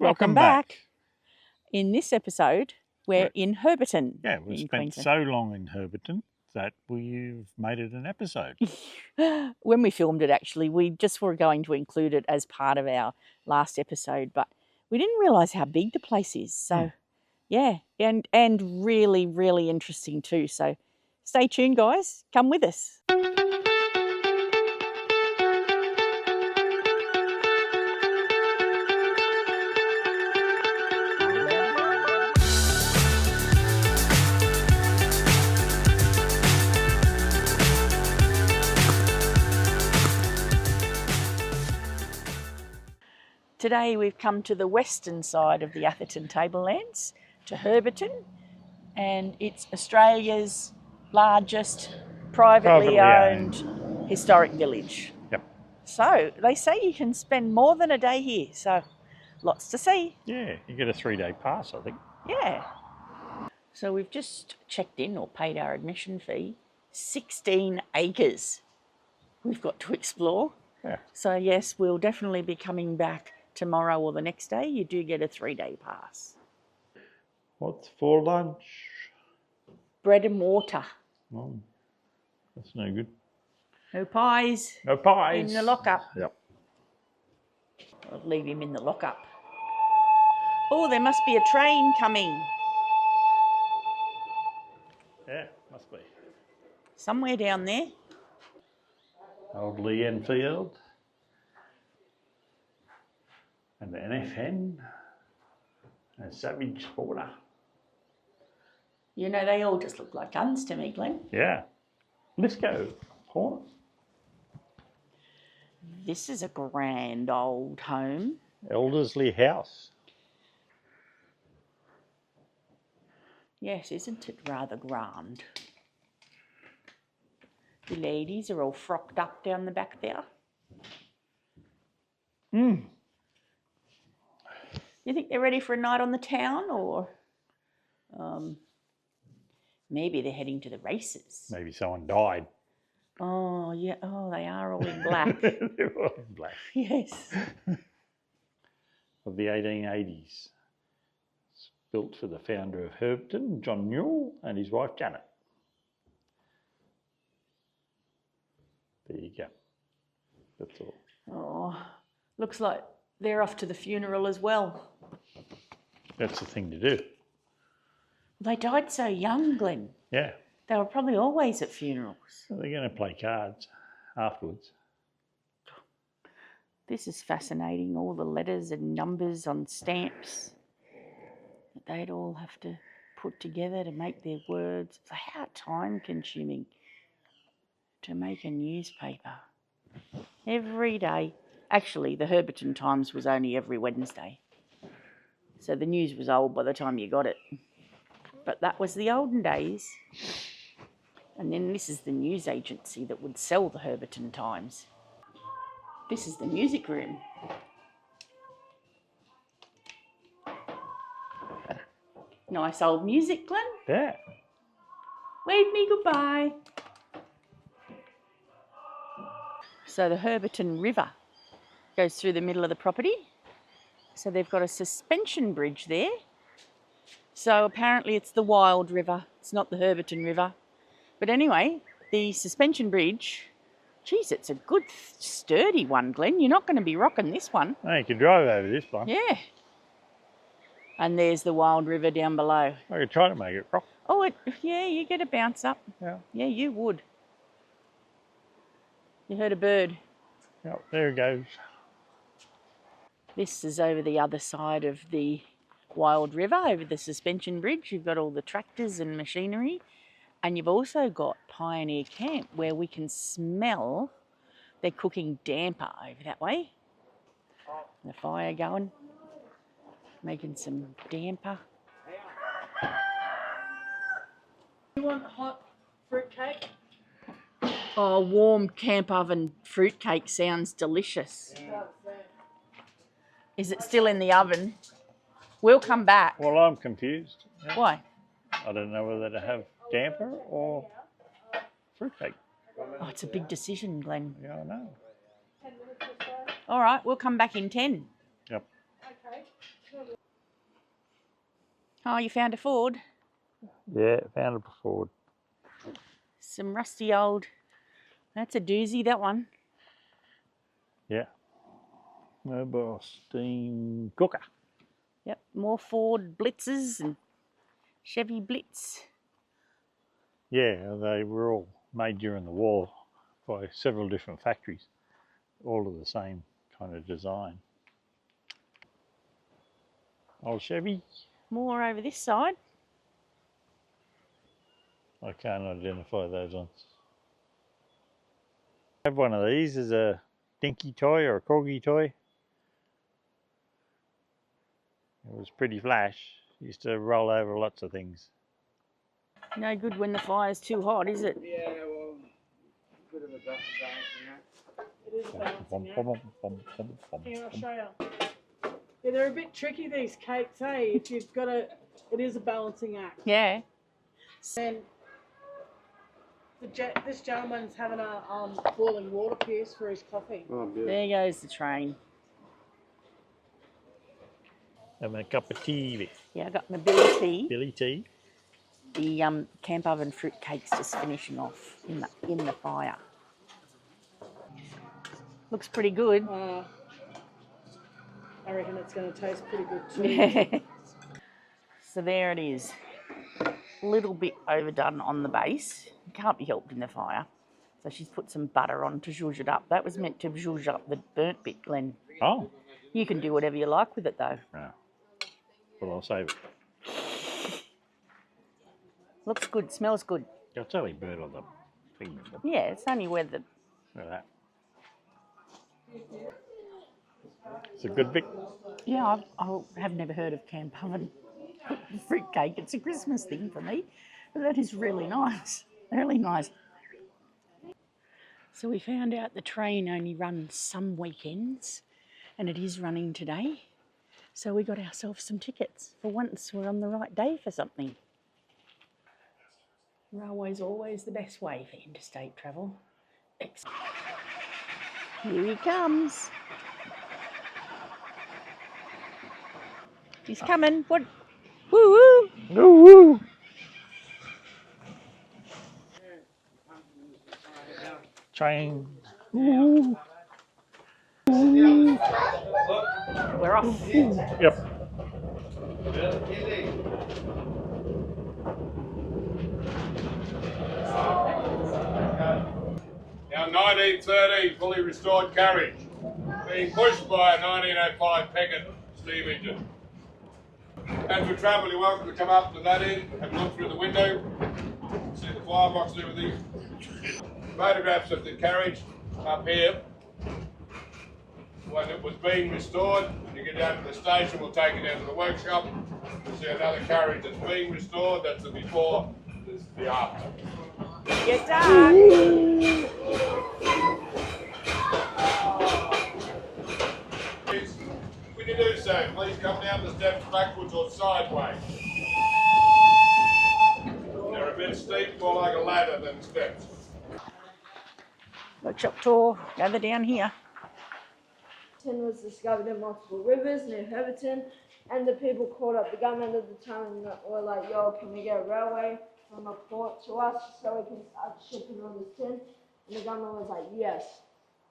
Welcome back. In this episode, we're in Herberton. Yeah, we've spent Queensland. so long in Herberton that we've made it an episode. When we filmed it, actually, we just were going to include it as part of our last episode, but we didn't realise how big the place is. So, yeah, and really, really interesting too. So stay tuned, guys. Come with us. Today we've come to the western side of the Atherton Tablelands, to Herberton, and it's Australia's largest privately owned historic village. Yep. So they say you can spend more than a day here, so lots to see. Yeah, you get a 3-day pass, I think. Yeah. So we've just checked in or paid our admission fee. 16 acres we've got to explore. Yeah. So yes, we'll definitely be coming back tomorrow or the next day. You do get a 3-day pass. What's for lunch? Bread and water. Oh, that's no good. No pies. No pies. In the lockup. Yep. I'll leave him in the lockup. Oh, there must be a train coming. Yeah, must be. Somewhere down there. Old Lee Enfield. And the NFN. And Savage Sporter. You know, they all just look like guns to me, Glenn. Yeah. Lisco. Horn. This is a grand old home. Eldersley House. Yes, isn't it rather grand? The ladies are all frocked up down the back there. You think they're ready for a night on the town, or maybe they're heading to the races? Maybe someone died. Oh, yeah. Oh, they are all in black. They're all in black. Yes. Of the 1880s. It's built for the founder of Herberton, John Newell, and his wife Janet. There you go. That's all. Oh, looks like they're off to the funeral as well. That's the thing to do. They died so young, Glenn. Yeah. They were probably always at funerals. Well, they're going to play cards afterwards. This is fascinating, all the letters and numbers on stamps that they'd all have to put together to make their words. How time-consuming to make a newspaper. Every day. Actually, the Herberton Times was only every Wednesday. So the news was old by the time you got it. But that was the olden days. And then this is the news agency that would sell the Herberton Times. This is the music room. Nice old music, Glenn. Yeah. Wave me goodbye. So the Herberton River goes through the middle of the property. So they've got a suspension bridge there. So apparently it's the Wild River. It's not the Herberton River. But anyway, the suspension bridge, geez, it's a good sturdy one, Glenn. You're not going to be rocking this one. No, you can drive over this one. Yeah. And there's the Wild River down below. I could try to make it rock. Oh, yeah, you get a bounce up. Yeah. Yeah, you would. You heard a bird. Yep, there it goes. This is over the other side of the Wild River, over the suspension bridge. You've got all the tractors and machinery. And you've also got Pioneer Camp, where we can smell they're cooking damper over that way. The fire going, making some damper. You want hot fruitcake? Oh, warm camp oven fruitcake sounds delicious. Is it still in the oven? We'll come back. Well, I'm confused. Yeah. Why? I don't know whether to have damper or fruitcake. Oh, it's a big decision, Glenn. Yeah, I know. All right, we'll come back in 10. Yep. Okay. Oh, you found a Ford? Yeah, found it before. Some rusty old... That's a doozy, that one. Yeah. Mobile steam cooker. Yep, more Ford Blitzes and Chevy Blitz. Yeah, they were all made during the war by several different factories, all of the same kind of design. Old Chevy. More over this side. I can't identify those ones. I have one of these as a dinky toy or a corgi toy. It was pretty flash. Used to roll over lots of things. No good when the fire's too hot, is it? Yeah, well, a bit of a balancing act. It is balancing act. Here, I'll show you. Yeah, they're a bit tricky, these cakes, hey? If you've got a, it is a balancing act. Yeah. And this gentleman's having a boiling water pierce for his coffee. Oh, there goes the train. Having a cup of tea. Yeah, I got my Billy tea. Billy tea. The camp oven fruit cake's just finishing off in the fire. Looks pretty good. I reckon it's going to taste pretty good too. Yeah. So there it is. A little bit overdone on the base. It can't be helped in the fire. So she's put some butter on to zhuzh it up. That was meant to zhuzh up the burnt bit, Glenn. Oh. You can do whatever you like with it though. Yeah. Well, I'll save it. Looks good, smells good. It's only burnt on the thing. Yeah, it's only where the... Look at that. It's a good bit. Yeah, I have never heard of camp oven fruit cake. It's a Christmas thing for me. But that is really nice. Really nice. So we found out the train only runs some weekends. And it is running today. So we got ourselves some tickets. For once, we're on the right day for something. Railway's always the best way for interstate travel. Here he comes. He's coming. What? Woo woo! Woo woo! Train. Woo. We're off. Yep. Our 1913 fully restored carriage, being pushed by a 1905 Peckett steam engine. As we travel, you're welcome to come up to that end, have a look through the window, see the firebox and everything. Photographs of the carriage up here. When it was being restored, you get down to the station, we'll take you down to the workshop. You'll see another carriage that's being restored, that's the before, this is the after. Get down. Please, when you do so, please come down the steps backwards or sideways. They're a bit steep, more like a ladder than steps. Workshop tour. Gather down here. Tin was discovered in multiple rivers near Herberton, and the people called up the government at the time and were like, yo, can we get a railway from a port to us so we can start shipping all this tin? And the government was like, yes.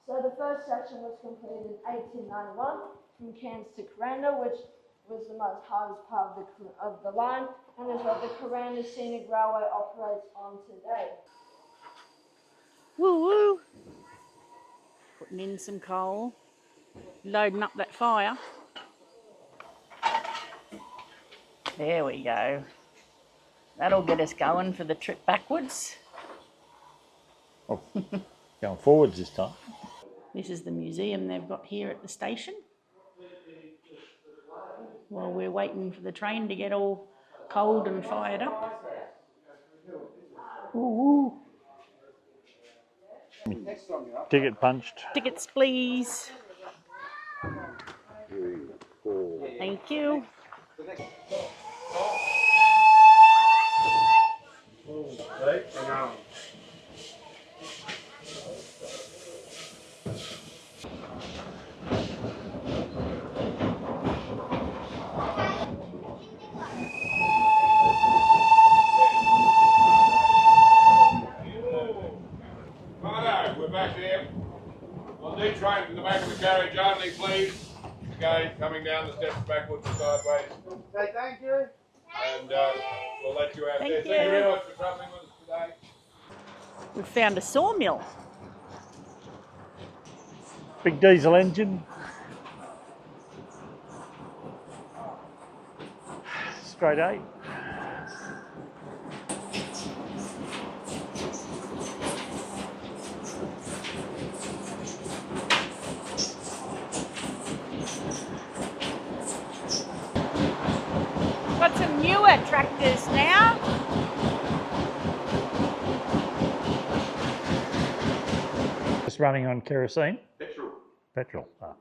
So the first section was completed in 1891 from Cairns to Coranda, which was the most hardest part of the line, and is what the Coranda Scenic Railway operates on today. Woo woo. Putting in some coal. Loading up that fire. There we go. That'll get us going for the trip backwards. Oh, going forwards this time. This is the museum they've got here at the station. While we're waiting for the train to get all cold and fired up. Ooh. Ticket punched. Tickets, please. Thank you. down the steps backwards and sideways. Okay, thank you. And we'll let you out Thank there. you. Thank you very much for travelling with us today. We've found a sawmill. Big diesel engine. Straight 8. Got some newer tractors now. Just running on kerosene? Petrol. Petrol. Ah.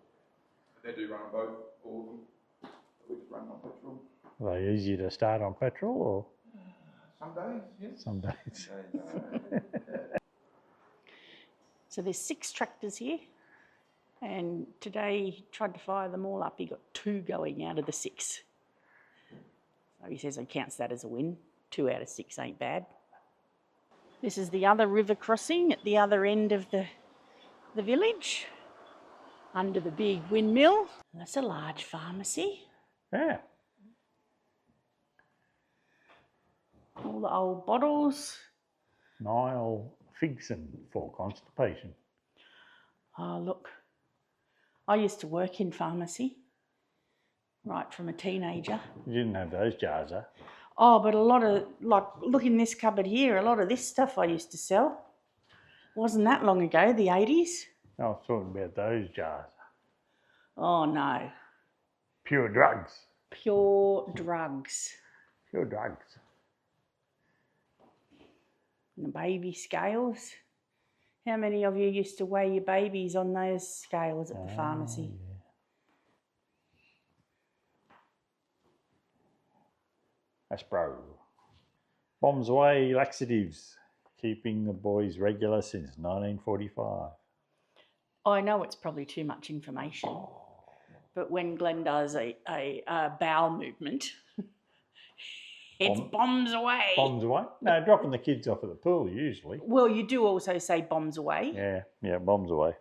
They do run on both, all of them. We just run on petrol. Are they easier to start on petrol or? Some days, yes. Some days. So there's 6 tractors here, and today he tried to fire them all up. He got 2 going out of the 6. So he says he counts that as a win. 2 out of 6 ain't bad. This is the other river crossing at the other end of the village, under the big windmill. That's a large pharmacy. Yeah. All the old bottles. Nile Figson for constipation. Oh, look. I used to work in pharmacy, right from a teenager. You didn't have those jars, huh? Oh, but a lot of, like, look in this cupboard here, a lot of this stuff I used to sell. Wasn't that long ago, the 80s? I was talking about those jars. Oh, no. Pure drugs. Pure drugs. Pure drugs. And the baby scales. How many of you used to weigh your babies on those scales at the pharmacy? Yeah. Aspro. Bombs away laxatives, keeping the boys regular since 1945. I know it's probably too much information, but when Glenn does a bowel movement, it's bombs away. Bombs away? No, dropping the kids off at the pool usually. Well, you do also say bombs away. Yeah, bombs away.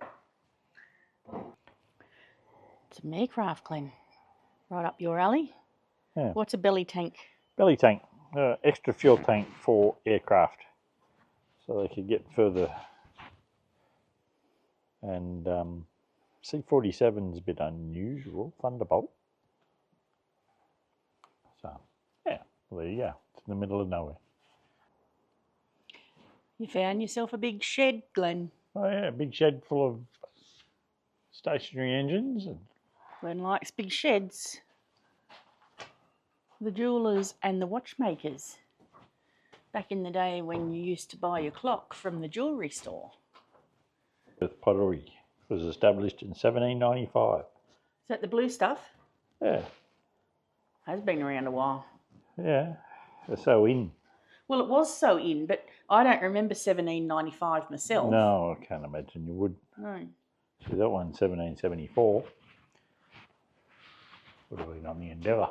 It's an aircraft, Glenn. Right up your alley. Yeah. What's a belly tank? Belly tank, extra fuel tank for aircraft, so they could get further. And C-47's a bit unusual, Thunderbolt. So, yeah, well, there you go. It's in the middle of nowhere. You found yourself a big shed, Glenn. Oh yeah, big shed full of stationary engines. And Glenn likes big sheds. The jewellers and the watchmakers. Back in the day when you used to buy your clock from the jewellery store. Perth Pottery was established in 1795. Is that the blue stuff? Yeah, Has been around a while. yeah, they're so in. Well, it was so in, but I don't remember 1795 myself. No, I can't imagine you would. No. See, that one, 1774. Would have been on the Endeavour.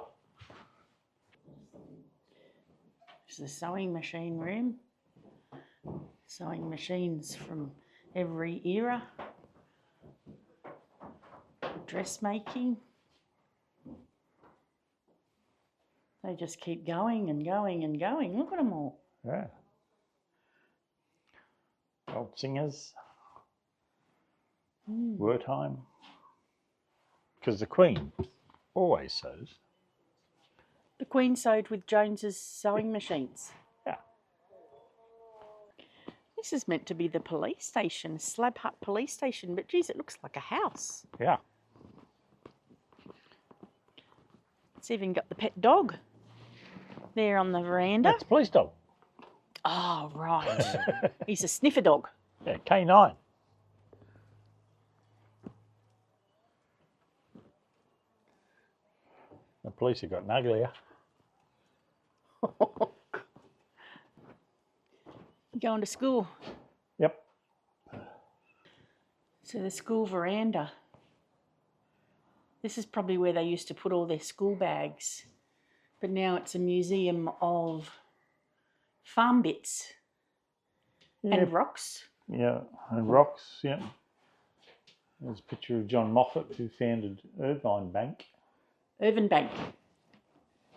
It's the sewing machine room. Sewing machines from every era. Dressmaking. They just keep going and going and going. Look at them all. Yeah. Old singers. Wertheim. Because the Queen always sews. The Queen sewed with Jones's sewing machines. Yeah. This is meant to be the police station, Slab Hut police station, but geez, it looks like a house. Yeah. It's even got the pet dog there on the veranda. That's a police dog. Oh, right. He's a sniffer dog. Yeah, K9. The police have gotten uglier. Going to school. Yep. So the school veranda. This is probably where they used to put all their school bags. But now it's a museum of farm bits and rocks. Yeah, and rocks, yeah. There's a picture of John Moffat, who founded Irvine Bank. Irvine Bank.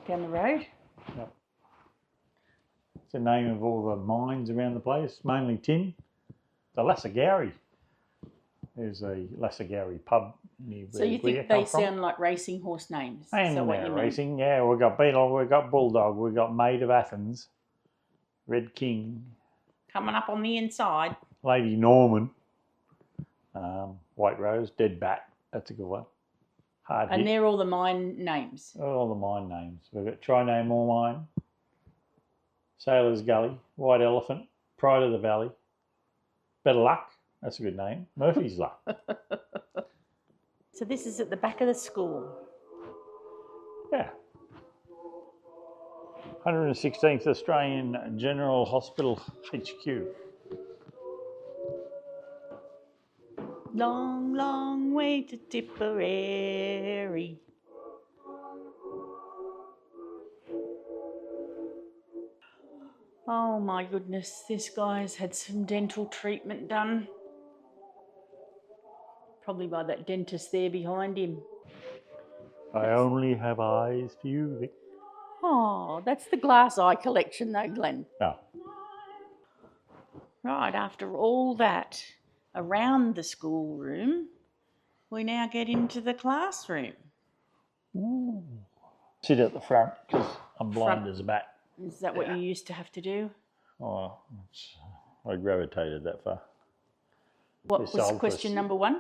Down the road. Yep. It's the name of all the mines around the place, mainly tin. The Lassigary. There's a Lassigary pub near So where you we think come they from. sound like racing horse names? Is And that what they're you mean? racing, yeah. We've got Beetle, we've got Bulldog, we've got Maid of Athens, Red King, Coming up on the inside. Lady Norman, White Rose, Dead Bat. That's a good one. Hard And hit. they're all the mine names. All the mine names. We've got Triname Ore Mine, Sailor's Gully, White Elephant, Pride of the Valley, Better Luck. That's a good name. Murphy's Luck. So this is at the back of the school. Yeah. 116th Australian General Hospital HQ. Long, long way to Tipperary. Oh my goodness, this guy's had some dental treatment done. Probably by that dentist there behind him. I only have eyes for you, Vic. Oh, that's the glass eye collection though, Glenn. No. Right, after all that around the schoolroom, we now get into the classroom. Ooh. Sit at the front because I'm blind Front. as a bat. Is that what you used to have to do? Oh, I gravitated that far. What This was old question question. number 1?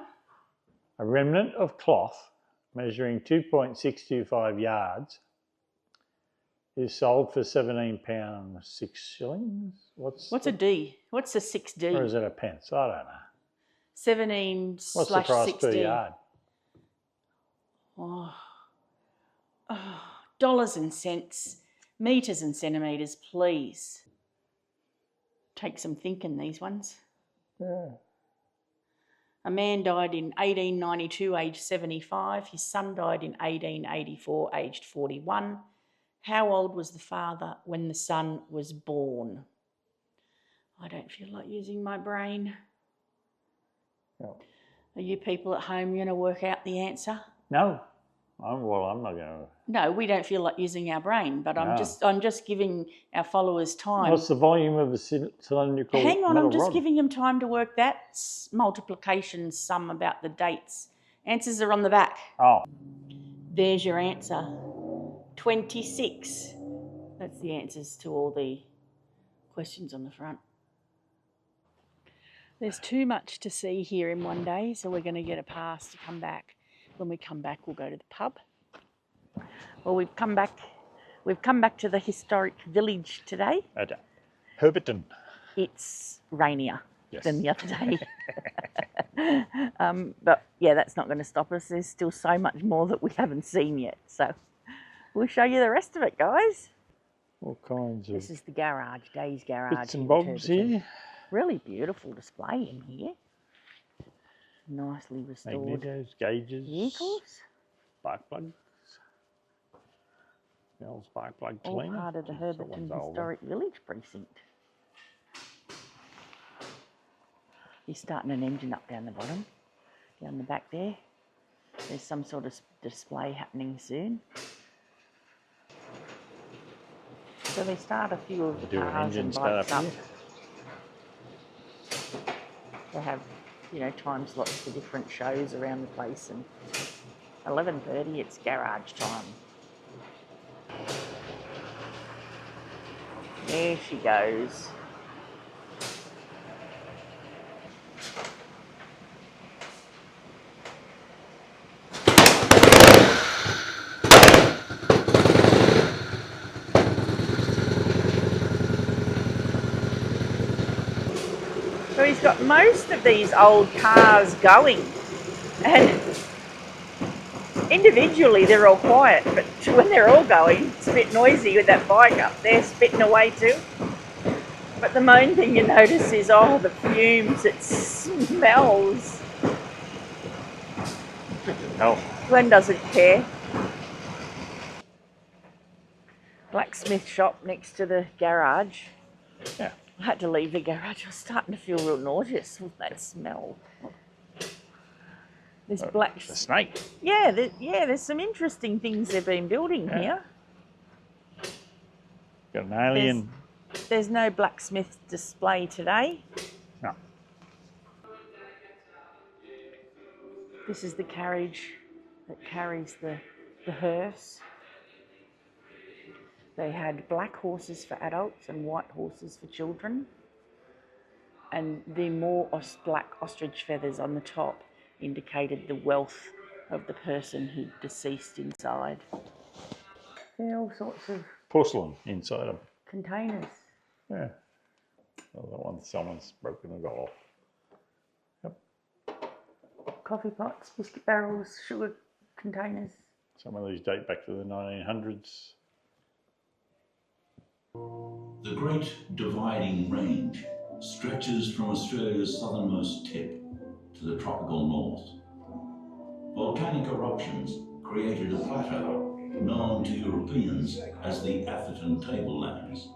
A remnant of cloth measuring 2.625 yards is sold for £17 6 shillings. What's a D? What's a 6D? Or is it a pence? I don't know. 17 What's slash the price 6D. per yard? Oh, dollars and cents, metres and centimetres, please. Take some thinking, these ones. Yeah. A man died in 1892, aged 75. His son died in 1884, aged 41. How old was the father when the son was born? I don't feel like using my brain. No. Are you people at home going to work out the answer? No. I'm not going to. No, we don't feel like using our brain, but I'm just giving our followers time. What's the volume of a cylindrical Hang on, metal I'm just rod? giving them time to work that. Multiplication sum about the dates. Answers are on the back. Oh. There's your answer. 26. That's the answers to all the questions on the front. There's too much to see here in one day, so we're going to get a pass to come back. When we come back, we'll go to the pub. Well, we've come back to the historic village today. At Herberton. It's rainier Yes. than the other day. But yeah, that's not going to stop us. There's still so much more that we haven't seen yet. So we'll show you the rest of it, guys. All kinds of This is the garage, Day's garage. bits and in bobs Herberton. here. Really beautiful display in here. Nicely restored Magnetos, gauges, vehicles. spark plugs. The old spark plug All cleaner. part of the That Herberton one's older. Historic Village precinct. He's starting an engine up down the bottom, down the back there. There's some sort of display happening soon. So they start a few of the Do an cars engine and start bikes up up. here. They have, time slots for different shows around the place, and 11:30 it's garage time. There she goes. So he's got most of these old cars going, and individually they're all quiet, but when they're all going, it's a bit noisy with that bike up there spitting away too. But the main thing you notice is, the fumes, it smells. Oh, Glenn doesn't care. Blacksmith shop next to the garage. yeah. I had to leave the garage. I was starting to feel real nauseous with that smell. There's black. It's a snake. Yeah, there's some interesting things they've been building here. Got an alien. There's no blacksmith display today. No. This is the carriage that carries the hearse. They had black horses for adults and white horses for children. And the more black ostrich feathers on the top indicated the wealth of the person who deceased inside. There are all sorts of Porcelain inside them. containers. Yeah. Well, that one, someone's broken it off. Yep. Coffee pots, biscuit barrels, sugar containers. Some of these date back to the 1900s. The Great Dividing Range stretches from Australia's southernmost tip to the tropical north. Volcanic eruptions created a plateau known to Europeans as the Atherton Tablelands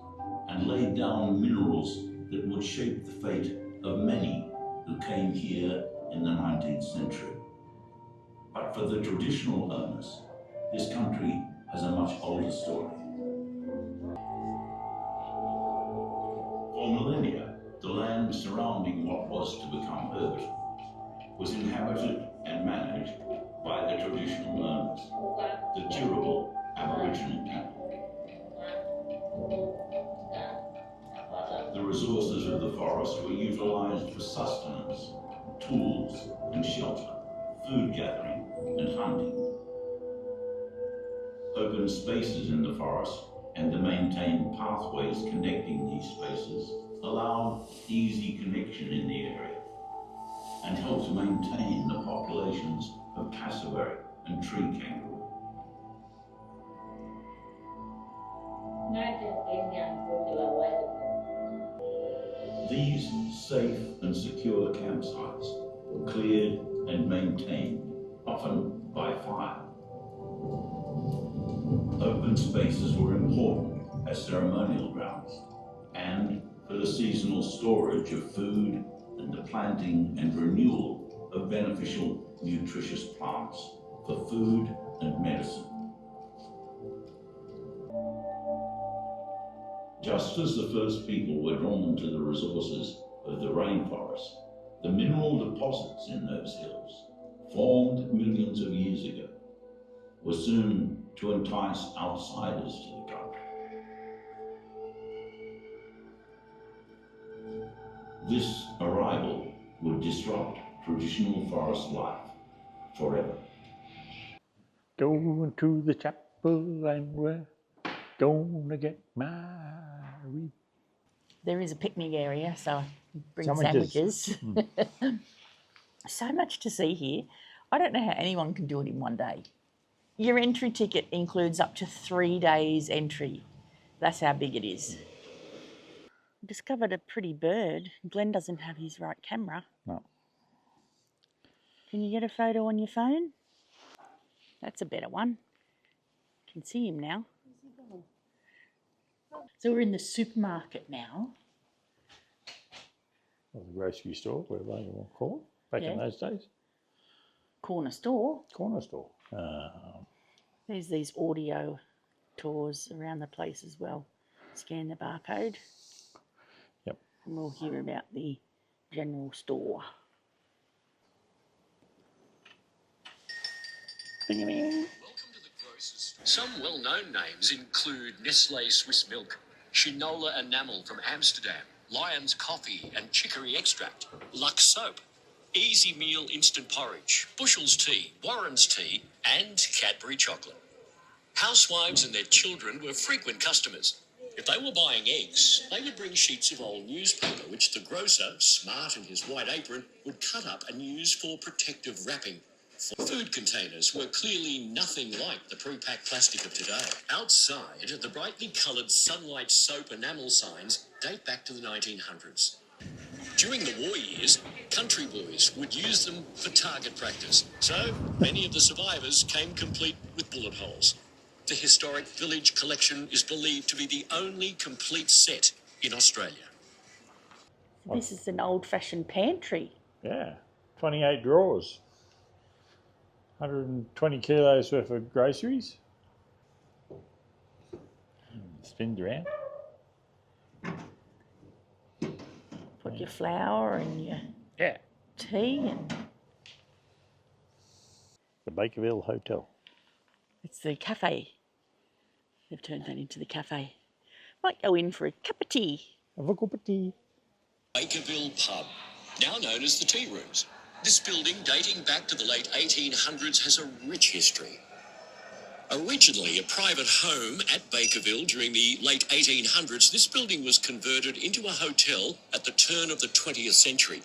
and laid down minerals that would shape the fate of many who came here in the 19th century. But for the traditional owners, this country has a much older story. For millennia, the land surrounding what was to become Herberton was inhabited and managed by the traditional owners, the Turrbal Aboriginal people. The resources of the forest were utilised for sustenance, tools and shelter, food gathering and hunting. Open spaces in the forest and the maintained pathways connecting these spaces allowed easy connection in the area and helped to maintain the populations of cassowary and tree kangaroo. These safe and secure campsites were cleared and maintained, often by fire. Open spaces were important as ceremonial grounds and for the seasonal storage of food and the planting and renewal of beneficial, nutritious plants for food and medicine. Just as the first people were drawn to the resources of the rainforest, the mineral deposits in those hills, formed millions of years ago, were soon to entice outsiders to the country. This arrival would disrupt traditional forest life forever. Going to the chapel and we're gonna get married. There is a picnic area, so I bring Sandwiches. sandwiches. So much to see here. I don't know how anyone can do it in one day. Your entry ticket includes up to 3 days entry. That's how big it is. I discovered a pretty bird. Glenn doesn't have his right camera. No. Can you get a photo on your phone? That's a better one. You can see him now. So we're in the supermarket now. Or the grocery store, whatever you want to call it, back in those days. Corner store. Corner store. There's these audio tours around the place as well. Scan the barcode. Yep. And we'll hear about the general store. Welcome to the grocers. Some well-known names include Nestlé Swiss Milk, Shinola Enamel from Amsterdam, Lyons Coffee and Chicory Extract, Lux Soap, Easy Meal Instant Porridge, Bushells Tea, Warren's Tea and Cadbury Chocolate. Housewives and their children were frequent customers. If they were buying eggs, they would bring sheets of old newspaper which the grocer, smart in his white apron, would cut up and use for protective wrapping. Food containers were clearly nothing like the pre-packed plastic of today. Outside, the brightly coloured Sunlight Soap enamel signs date back to the 1900s. During the war years, country boys would use them for target practice, so many of the survivors came complete with bullet holes. The Historic Village collection is believed to be the only complete set in Australia. This is an old-fashioned pantry. Yeah, 28 drawers. 120 kilos worth of groceries. Spins around. Put your flour and your tea, and The Bakerville Hotel. it's the cafe. They've turned that into the cafe. Might go in for a cup of tea. Have a cup of tea. Bakerville Pub, now known as the Tea Rooms. This building, dating back to the late 1800s, has a rich history. Originally a private home at Bakerville during the late 1800s, this building was converted into a hotel at the turn of the 20th century.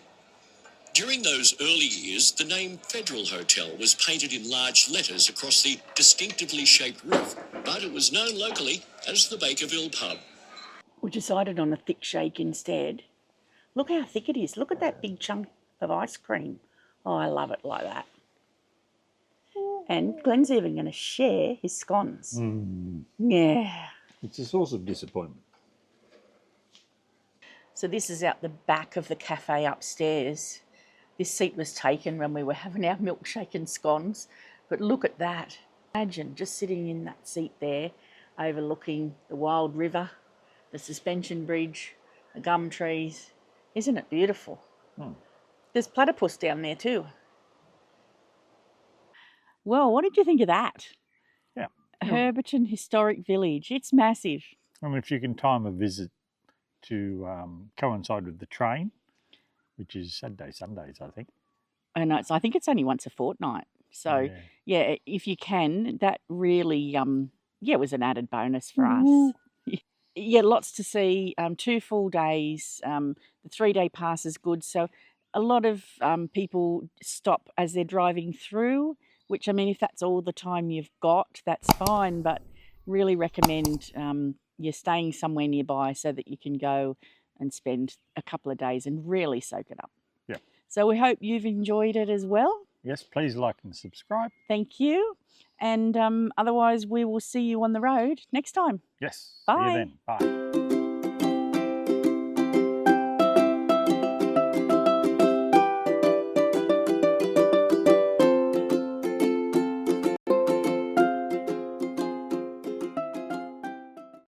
During those early years, the name Federal Hotel was painted in large letters across the distinctively shaped roof, but it was known locally as the Bakerville Pub. We decided on a thick shake instead. Look how thick it is. Look at that big chunk of ice cream. Oh, I love it like that. And Glenn's even going to share his scones. Yeah. It's a source of disappointment. So this is out the back of the cafe upstairs. This seat was taken when we were having our milkshake and scones. But look at that. Imagine just sitting in that seat there, overlooking the wild river, the suspension bridge, the gum trees. Isn't it beautiful? There's platypus down there too. Well, what did you think of that? Yeah. Herberton Historic Village. It's massive. And if you can time a visit to coincide with the train, which is Saturday, Sundays, I think. And I think it's only once a fortnight. So, yeah, if you can, that really, was an added bonus for us. Yeah, lots to see, 2 full days. The 3-day pass is good. So a lot of people stop as they're driving through, which, I mean, if that's all the time you've got, that's fine. But really recommend you're staying somewhere nearby so that you can go and spend a couple of days and really soak it up. Yeah. So we hope you've enjoyed it as well. Yes, please like and subscribe. Thank you. And otherwise, we will see you on the road next time. Yes. Bye. See you then. Bye.